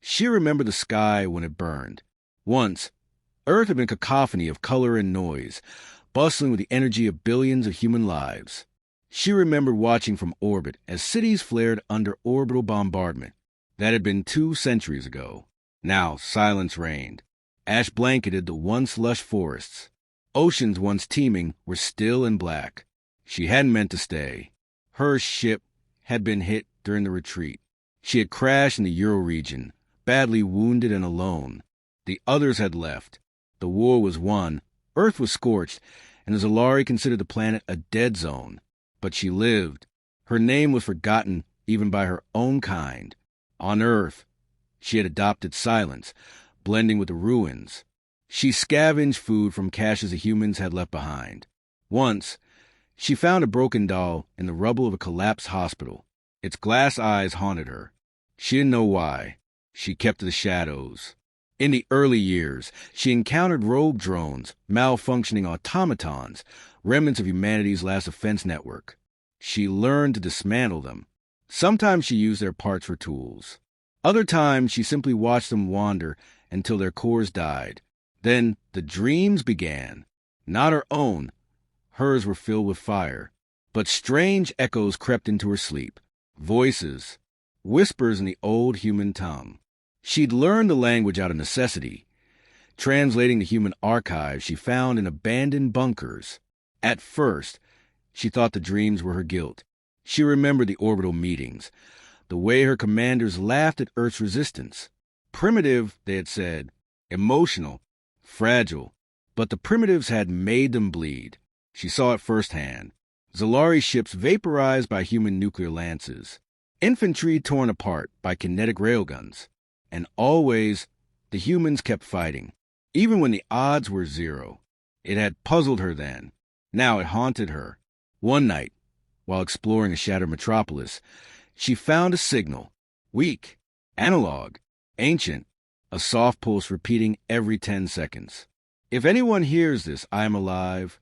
She remembered the sky when it burned. Once, Earth had been a cacophony of color and noise, bustling with the energy of billions of human lives. She remembered watching from orbit as cities flared under orbital bombardment. That had been 2 centuries ago. Now silence reigned. Ash blanketed the once lush forests. Oceans once teeming were still and black. She hadn't meant to stay. Her ship had been hit during the retreat. She had crashed in the Euro region, badly wounded and alone. The others had left. The war was won. Earth was scorched, and the Zolari considered the planet a dead zone. But she lived. Her name was forgotten even by her own kind. On Earth, she had adopted silence, blending with the ruins. She scavenged food from caches the humans had left behind. Once, she found a broken doll in the rubble of a collapsed hospital. Its glass eyes haunted her. She didn't know why. She kept to the shadows. In the early years, she encountered rogue drones, malfunctioning automatons, remnants of humanity's last defense network. She learned to dismantle them. Sometimes she used their parts for tools. Other times, she simply watched them wander until their cores died. Then the dreams began. Not her own. Hers were filled with fire. But strange echoes crept into her sleep. Voices. Whispers in the old human tongue. She'd learned the language out of necessity, translating the human archives she found in abandoned bunkers. At first, she thought the dreams were her guilt. She remembered the orbital meetings, the way her commanders laughed at Earth's resistance. Primitive, they had said, emotional, fragile. But the primitives had made them bleed. She saw it firsthand. Zolari ships vaporized by human nuclear lances. Infantry torn apart by kinetic railguns. And always, the humans kept fighting, even when the odds were zero. It had puzzled her then. Now it haunted her. One night, while exploring a shattered metropolis, she found a signal. Weak, analog, ancient, a soft pulse repeating every 10 seconds. If anyone hears this, I am alive.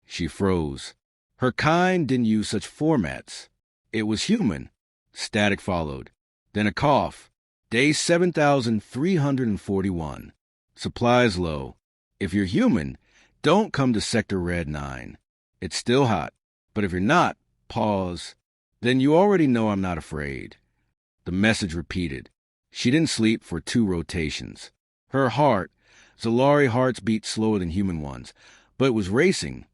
She froze. Her kind didn't use such formats. It was human. Static followed. Then a cough. Day 7,341. Supplies low. If you're human, don't come to Sector Red 9. It's still hot. But if you're not, pause. Then you already know I'm not afraid. The message repeated. She didn't sleep for 2 rotations. Her heart, Zolari hearts beat slower than human ones, but it was racing.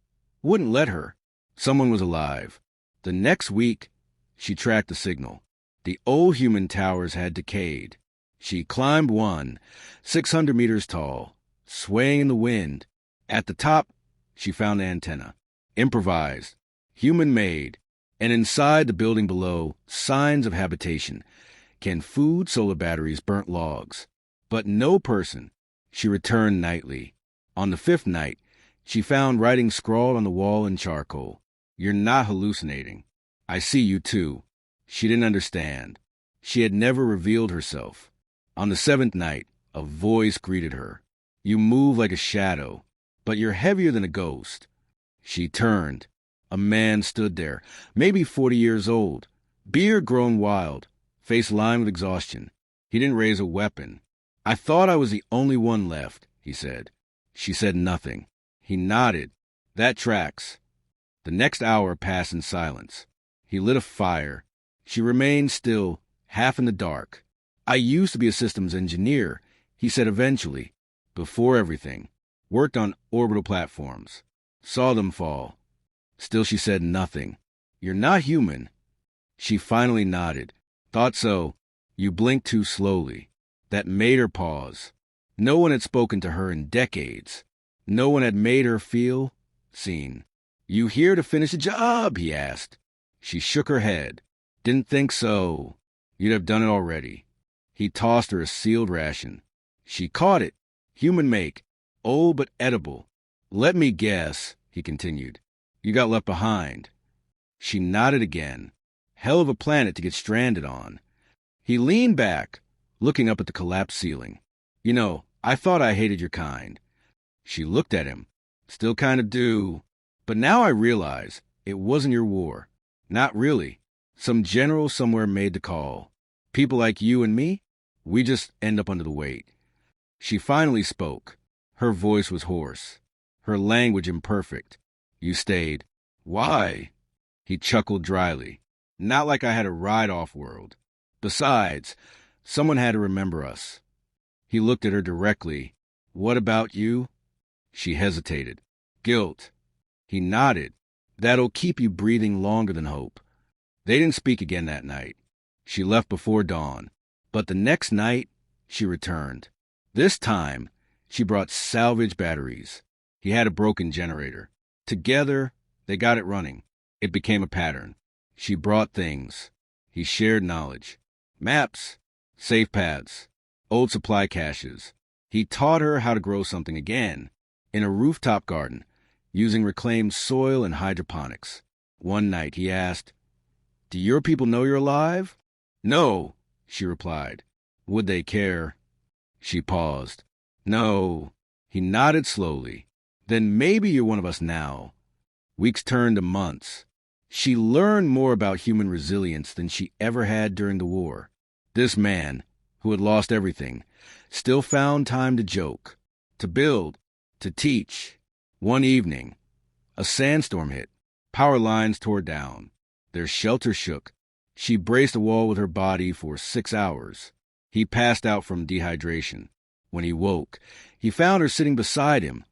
Wouldn't let her. Someone was alive. The next week, she tracked the signal. The old human towers had decayed. She climbed one, 600 meters tall, swaying in the wind. At the top, she found the antenna. Improvised, human-made, and inside the building below, signs of habitation. Canned food, solar batteries, burnt logs. But no person. She returned nightly. On the 5th night, she found writing scrawled on the wall in charcoal. You're not hallucinating. I see you too. She didn't understand. She had never revealed herself. On the 7th night, a voice greeted her. You move like a shadow, but you're heavier than a ghost. She turned. A man stood there, maybe 40 years old, beard grown wild, face lined with exhaustion. He didn't raise a weapon. I thought I was the only one left, he said. She said nothing. He nodded. That tracks. The next hour passed in silence. He lit a fire. She remained still, half in the dark. I used to be a systems engineer, he said eventually. Before everything. Worked on orbital platforms. Saw them fall. Still she said nothing. You're not human. She finally nodded. Thought so. You blinked too slowly. That made her pause. No one had spoken to her in decades. No one had made her feel seen. You here to finish the job? He asked. She shook her head. Didn't think so. You'd have done it already. He tossed her a sealed ration. She caught it. Human make. Old but edible. Let me guess, he continued. You got left behind. She nodded again. Hell of a planet to get stranded on. He leaned back, looking up at the collapsed ceiling. You know, I thought I hated your kind. She looked at him. Still kind of do. But now I realize it wasn't your war. Not really. Some general somewhere made the call. People like you and me? We just end up under the weight. She finally spoke. Her voice was hoarse, her language imperfect. You stayed. Why? He chuckled dryly. Not like I had a ride off world. Besides, someone had to remember us. He looked at her directly. What about you? She hesitated. Guilt. He nodded. That'll keep you breathing longer than hope. They didn't speak again that night. She left before dawn. But the next night, she returned. This time, she brought salvage batteries. He had a broken generator. Together, they got it running. It became a pattern. She brought things. He shared knowledge. Maps, safe paths, old supply caches. He taught her how to grow something again, in a rooftop garden, using reclaimed soil and hydroponics. One night he asked, Do your people know you're alive? No, she replied. Would they care? She paused. No. He nodded slowly. Then maybe you're one of us now. Weeks turned to months. She learned more about human resilience than she ever had during the war. This man, who had lost everything, still found time to joke, to build, to teach. One evening, a sandstorm hit. Power lines tore down. Their shelter shook. She braced a wall with her body for 6 hours. He passed out from dehydration. When he woke, he found her sitting beside him,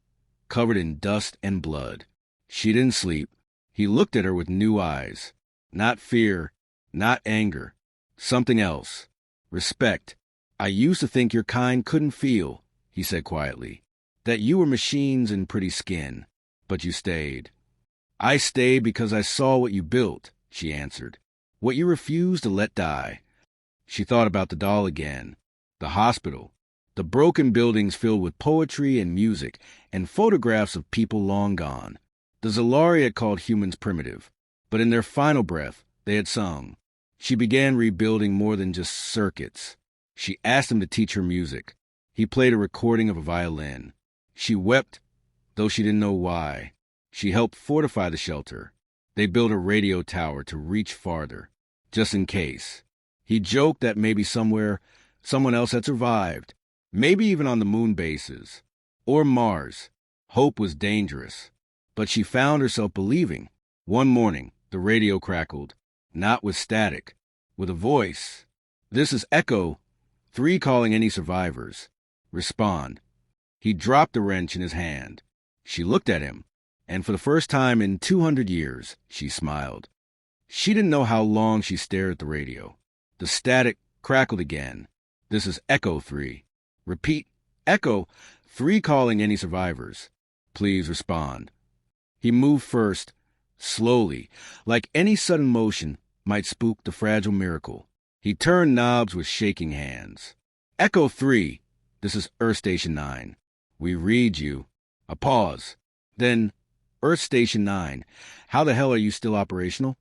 covered in dust and blood. She didn't sleep. He looked at her with new eyes. Not fear, not anger. Something else. Respect. I used to think your kind couldn't feel, he said quietly. That you were machines in pretty skin. But you stayed. I stayed because I saw what you built, she answered. What you refused to let die. She thought about the doll again. The hospital. The broken buildings filled with poetry and music and photographs of people long gone. The Zalari had called humans primitive, but in their final breath, they had sung. She began rebuilding more than just circuits. She asked him to teach her music. He played a recording of a violin. She wept, though she didn't know why. She helped fortify the shelter. They built a radio tower to reach farther, just in case. He joked that maybe somewhere, someone else had survived, maybe even on the moon bases, or Mars. Hope was dangerous. But she found herself believing. One morning, the radio crackled, not with static, with a voice. This is Echo 3 calling any survivors. Respond. He dropped the wrench in his hand. She looked at him, and for the first time in 200 years, she smiled. She didn't know how long she stared at the radio. The static crackled again. This is Echo 3. Repeat, Echo 3 calling any survivors. Please respond. He moved first, slowly, like any sudden motion might spook the fragile miracle. He turned knobs with shaking hands. Echo 3, this is Earth Station 9. We read you. A pause. Then, Earth Station 9, how the hell are you still operational?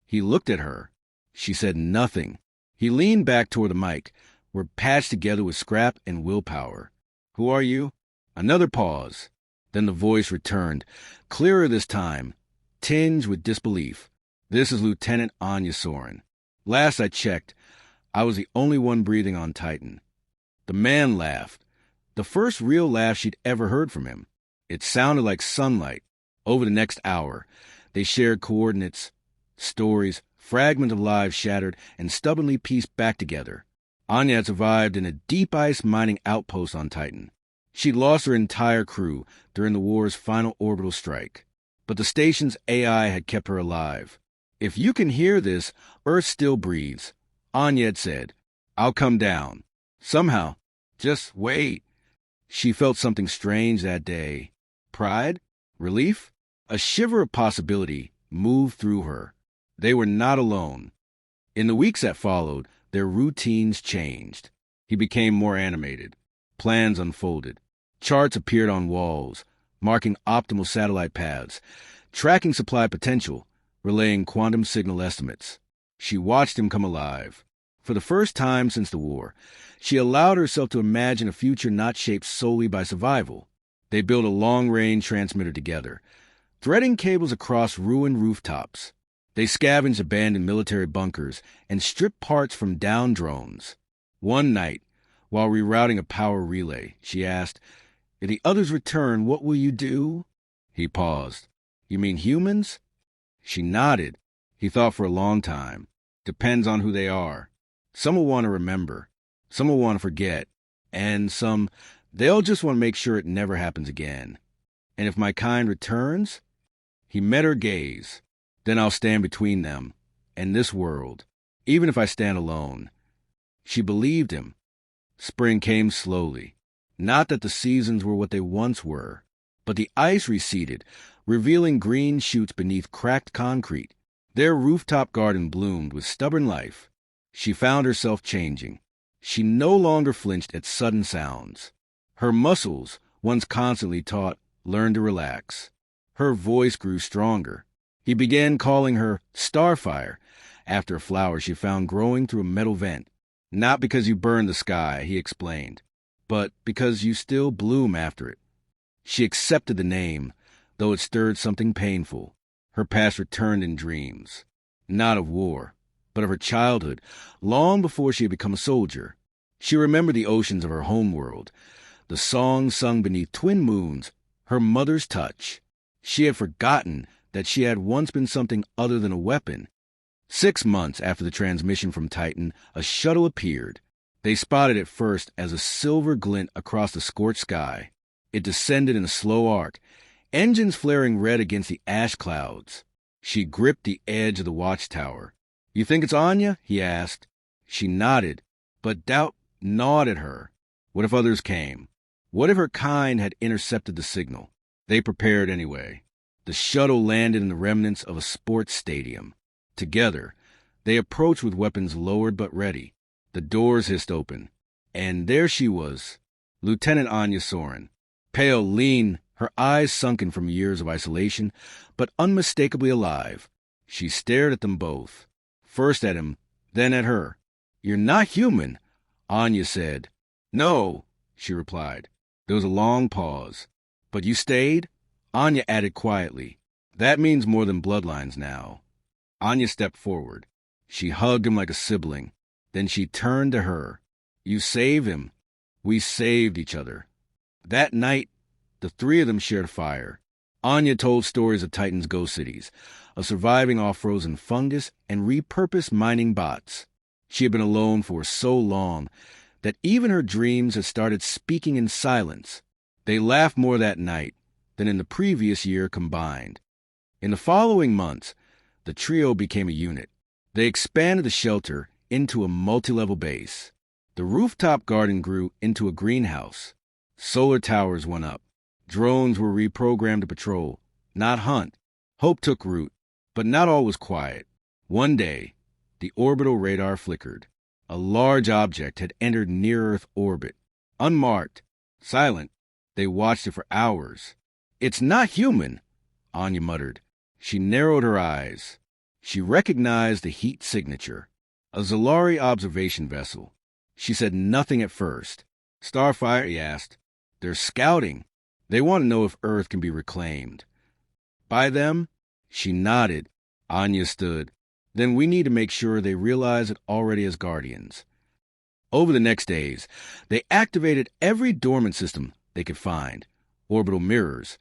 He looked at her. She said nothing. He leaned back toward the mic. We're patched together with scrap and willpower. Who are you? Another pause. Then the voice returned, clearer this time, tinged with disbelief. This is Lieutenant Anya Soren. Last I checked, I was the only one breathing on Titan. The man laughed, the first real laugh she'd ever heard from him. It sounded like sunlight. Over the next hour, they shared coordinates, stories, fragments of lives shattered and stubbornly pieced back together. Anya had survived in a deep-ice mining outpost on Titan. She'd lost her entire crew during the war's final orbital strike. But the station's AI had kept her alive. If you can hear this, Earth still breathes, Anya had said. I'll come down. Somehow. Just wait. She felt something strange that day. Pride? Relief? A shiver of possibility moved through her. They were not alone. In the weeks that followed, their routines changed. He became more animated. Plans unfolded. Charts appeared on walls, marking optimal satellite paths, tracking supply potential, relaying quantum signal estimates. She watched him come alive. For the first time since the war, she allowed herself to imagine a future not shaped solely by survival. They built a long-range transmitter together, threading cables across ruined rooftops. They scavenged abandoned military bunkers and stripped parts from downed drones. One night, While rerouting a power relay, she asked, "If the others return, what will you do?" He paused. "You mean humans?" She nodded. He thought for a long time. "Depends on who they are. Some will want to remember. Some will want to forget. And some, they'll just want to make sure it never happens again. And if my kind returns?" He met her gaze. "Then I'll stand between them and this world, even if I stand alone." She believed him. Spring came slowly. Not that the seasons were what they once were, but the ice receded, revealing green shoots beneath cracked concrete. Their rooftop garden bloomed with stubborn life. She found herself changing. She no longer flinched at sudden sounds. Her muscles, once constantly taut, learned to relax. Her voice grew stronger. He began calling her Starfire, after a flower she found growing through a metal vent. "Not because you burned the sky," he explained, "but because you still bloom after it." She accepted the name, though it stirred something painful. Her past returned in dreams. Not of war, but of her childhood, long before she had become a soldier. She remembered the oceans of her homeworld, the songs sung beneath twin moons, her mother's touch. She had forgotten that she had once been something other than a weapon. 6 months after the transmission from Titan, a shuttle appeared. They spotted it first as a silver glint across the scorched sky. It descended in a slow arc, engines flaring red against the ash clouds. She gripped the edge of the watchtower. "You think it's Anya?" he asked. She nodded, but doubt gnawed at her. What if others came? What if her kind had intercepted the signal? They prepared anyway. The shuttle landed in the remnants of a sports stadium. Together, they approached with weapons lowered but ready. The doors hissed open. And there she was, Lieutenant Anya Soren. Pale, lean, her eyes sunken from years of isolation, but unmistakably alive. She stared at them both. First at him, then at her. "You're not human," Anya said. "No," she replied. There was a long pause. "But you stayed?" Anya added quietly. "That means more than bloodlines now." Anya stepped forward. She hugged him like a sibling. Then she turned to her. "You saved him. We saved each other." That night, the three of them shared a fire. Anya told stories of Titan's ghost cities, of surviving off frozen fungus and repurposed mining bots. She had been alone for so long that even her dreams had started speaking in silence. They laughed more that night than in the previous year combined. In the following months, the trio became a unit. They expanded the shelter into a multi-level base. The rooftop garden grew into a greenhouse. Solar towers went up. Drones were reprogrammed to patrol, not hunt. Hope took root, but not all was quiet. One day, the orbital radar flickered. A large object had entered near-Earth orbit. Unmarked, silent, they watched it for hours. "It's not human," Anya muttered. She narrowed her eyes. She recognized the heat signature. A Zolari observation vessel. She said nothing at first. "Starfire?" he asked. "They're scouting. They want to know if Earth can be reclaimed." "By them?" She nodded. Anya stood. "Then we need to make sure they realize it already as Guardians." Over the next days, they activated every dormant system they could find. Orbital mirrors,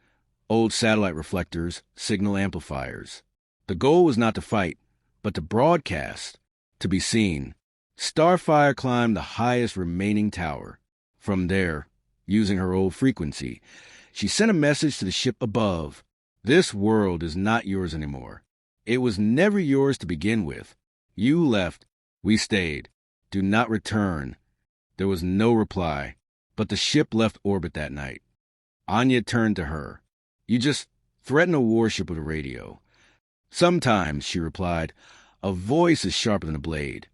old satellite reflectors, signal amplifiers. The goal was not to fight, but to broadcast, to be seen. Starfire climbed the highest remaining tower. From there, using her old frequency, she sent a message to the ship above. "This world is not yours anymore. It was never yours to begin with. You left. We stayed. Do not return." There was no reply, but the ship left orbit that night. Anya turned to her. "You just threaten a warship with a radio." "Sometimes," she replied, "a voice is sharper than a blade."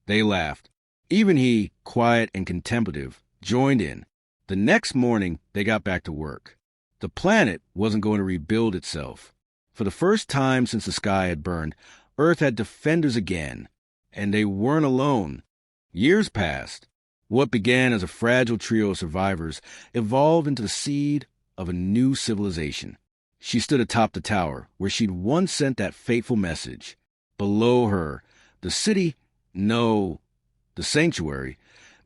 They laughed. Even he, quiet and contemplative, joined in. The next morning, they got back to work. The planet wasn't going to rebuild itself. For the first time since the sky had burned, Earth had defenders again. And they weren't alone. Years passed. What began as a fragile trio of survivors evolved into the seed of a new civilization. She stood atop the tower, where she'd once sent that fateful message. Below her, the city, no, the sanctuary,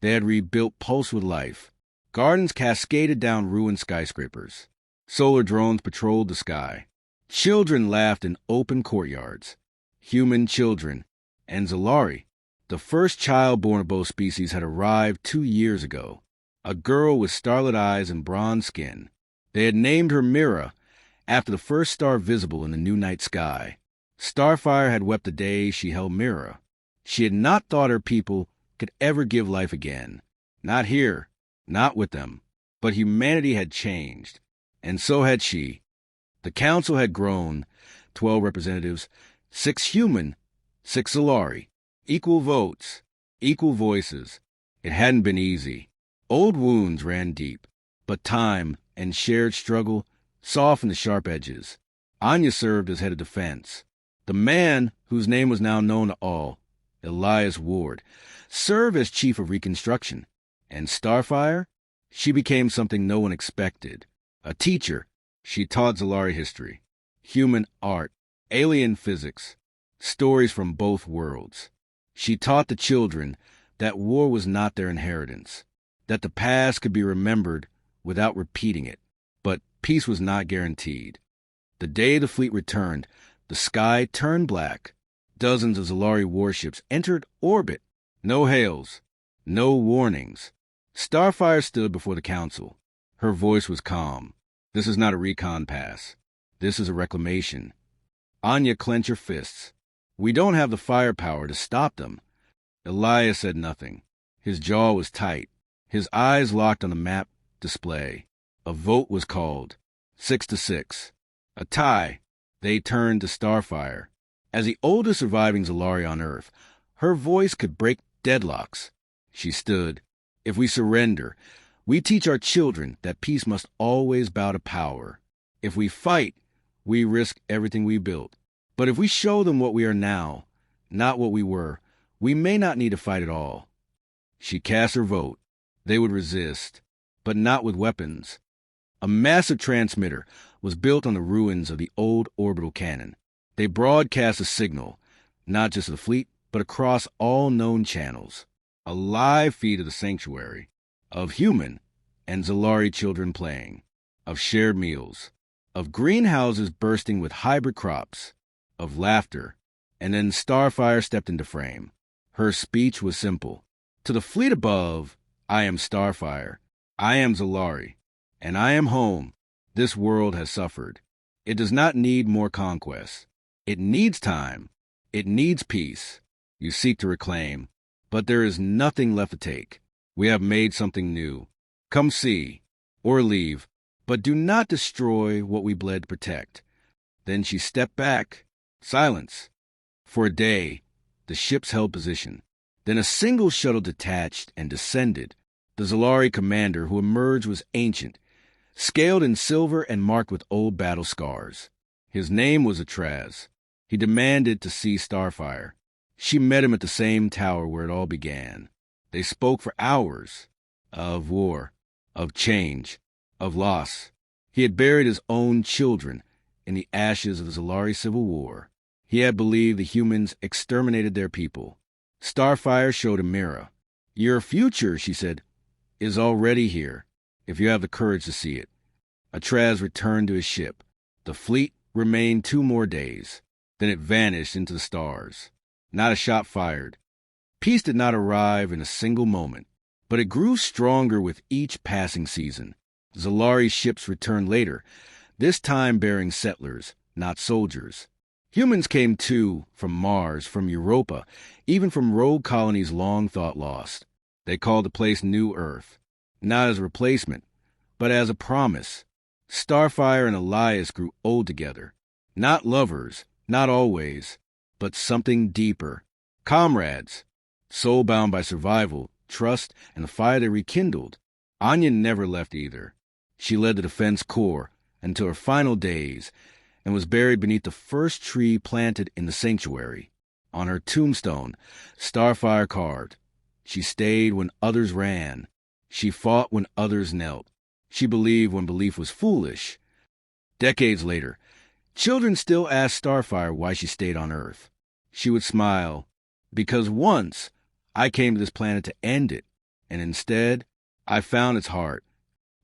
They had rebuilt pulse with life. Gardens cascaded down ruined skyscrapers. Solar drones patrolled the sky. Children laughed in open courtyards. Human children. And Zalari, the first child born of both species, had arrived 2 years ago. A girl with starlit eyes and bronze skin. They had named her Mira, after the first star visible in the new night sky. Starfire had wept the day she held Mira. She had not thought her people could ever give life again. Not here, not with them. But humanity had changed, and so had she. The council had grown, 12 representatives, 6 human, 6 Zalari. Equal votes, equal voices. It hadn't been easy. Old wounds ran deep, but time and shared struggle softened the sharp edges. Anya served as head of defense. The man, whose name was now known to all, Elias Ward, served as chief of reconstruction. And Starfire? She became something no one expected. A teacher. She taught Zalari history, human art, alien physics, stories from both worlds. She taught the children that war was not their inheritance, that the past could be remembered without repeating it. But peace was not guaranteed. The day the fleet returned, the sky turned black. Dozens of Zalari warships entered orbit. No hails, no warnings. Starfire stood before the council. Her voice was calm. This is not a recon pass. This is a reclamation. Anya clenched her fists. We don't have the firepower to stop them. Elias said nothing. His jaw was tight. His eyes locked on the map display. A vote was called. 6-6. A tie. They turned to Starfire. As the oldest surviving Zalari on Earth, her voice could break deadlocks. She stood. If we surrender, we teach our children that peace must always bow to power. If we fight, we risk everything we built. But if we show them what we are now, not what we were, we may not need to fight at all. She cast her vote. They would resist, but not with weapons. A massive transmitter was built on the ruins of the old orbital cannon. They broadcast a signal, not just to the fleet, but across all known channels. A live feed of the sanctuary, of human and Zalari children playing, of shared meals, of greenhouses bursting with hybrid crops, of laughter. And then Starfire stepped into frame. Her speech was simple. To the fleet above, I am Starfire. I am Zalari. And I am home. This world has suffered. It does not need more conquest. It needs time. It needs peace. You seek to reclaim, but there is nothing left to take. We have made something new. Come see, or leave, but do not destroy what we bled to protect. Then she stepped back. Silence. For a day, the ships held position. Then a single shuttle detached and descended. The Zalari commander who emerged was ancient, scaled in silver and marked with old battle scars. His name was Atraz. He demanded to see Starfire. She met him at the same tower where it all began. They spoke for hours. Of war, of change, of loss. He had buried his own children in the ashes of the Zalari Civil War. He had believed the humans exterminated their people. Starfire showed him Mira. Your future, she said, is already here, if you have the courage to see it. Atraz returned to his ship. The fleet remained 2 more days. Then it vanished into the stars. Not a shot fired. Peace did not arrive in a single moment, but it grew stronger with each passing season. Zalari ships returned later, this time bearing settlers, not soldiers. Humans came too, from Mars, from Europa, even from rogue colonies long thought lost. They called the place New Earth, not as a replacement, but as a promise. Starfire and Elias grew old together. Not lovers, not always, but something deeper. Comrades, soul-bound by survival, trust, and the fire they rekindled. Anya never left either. She led the Defense Corps until her final days and was buried beneath the first tree planted in the sanctuary. On her tombstone, Starfire carved, she stayed when others ran. She fought when others knelt. She believed when belief was foolish. Decades later, children still ask Starfire why she stayed on Earth. She would smile, because once I came to this planet to end it, and instead, I found its heart.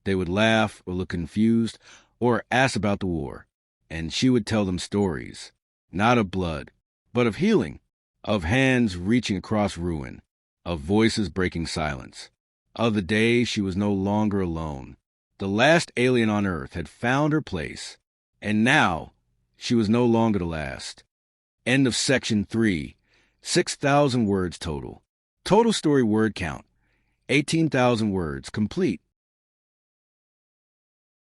They would laugh or look confused or ask about the war, and she would tell them stories, not of blood, but of healing, of hands reaching across ruin, of voices breaking silence, of the day she was no longer alone. The last alien on Earth had found her place, and now she was no longer the last. End of section 3. 6,000 words total. Total story word count, 18,000 words, complete.